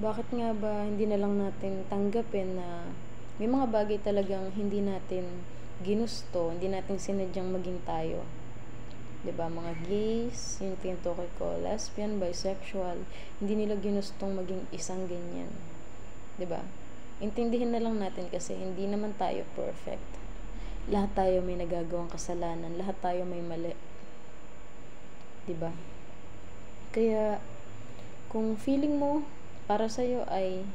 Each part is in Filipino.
Bakit nga ba hindi na lang natin tanggapin na may mga bagay talagang hindi natin ginusto, hindi natin sinadyang maging tayo. 'Di ba? Mga gays, yung tinutukoy ko, lesbian, bisexual, hindi nila ginustong maging isang ganyan. 'Di ba? Intindihin na lang natin kasi hindi naman tayo perfect. Lahat tayo may nagagawang kasalanan, lahat tayo may mali. 'Di ba? Kaya kung feeling mo para sa'yo ay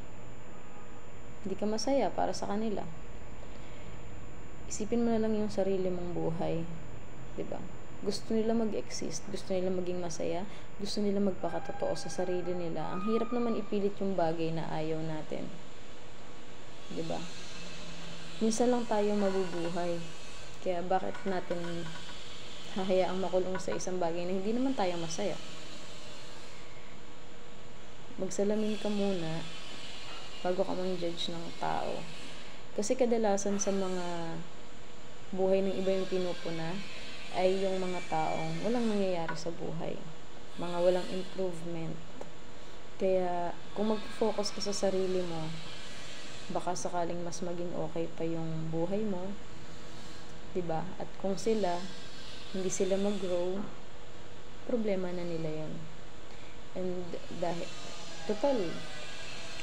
hindi ka masaya para sa kanila, isipin mo na lang yung sarili mong buhay. 'Di ba? Gusto nila mag-exist, gusto nila maging masaya, gusto nila magpakatotoo sa sarili nila. Ang hirap naman ipilit yung bagay na ayaw natin. 'Di ba? Minsan lang tayo mabubuhay. Kaya bakit natin hahayaang makulong sa isang bagay na hindi naman tayo masaya? Magsalamin ka muna bago ka mang-judge ng tao. Kasi kadalasan sa mga buhay ng iba yung pinupuna ay yung mga taong walang nangyayari sa buhay. Mga walang improvement. Kaya kung mag-focus ka sa sarili mo, baka sakaling mas maging okay pa yung buhay mo. 'Di ba? At kung hindi sila mag-grow, problema na nila 'yon. And dahil total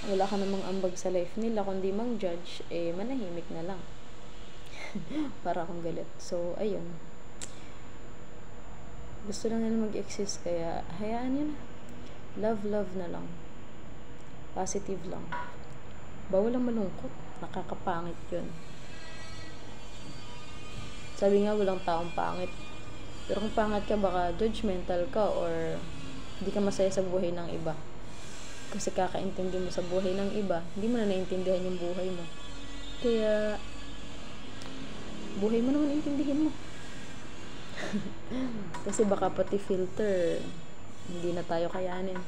wala ka namang ambag sa life nila kundi mang-judge, manahimik na lang. Para akong galit. So, ayun. Gusto lang nila mag-exist, kaya hayaan nyo na. Love na lang. Positive lang. Bawal ang malungkot. Nakakapangit yun. Sabi nga, walang taong pangit. Pero kung pangit ka, baka judgmental ka or hindi ka masaya sa buhay ng iba. Kasi kakaintindi mo sa buhay ng iba, hindi mo na naintindihan yung buhay mo. Kaya, buhay mo naman intindihin mo. Kasi baka pati filter, hindi na tayo kayanin.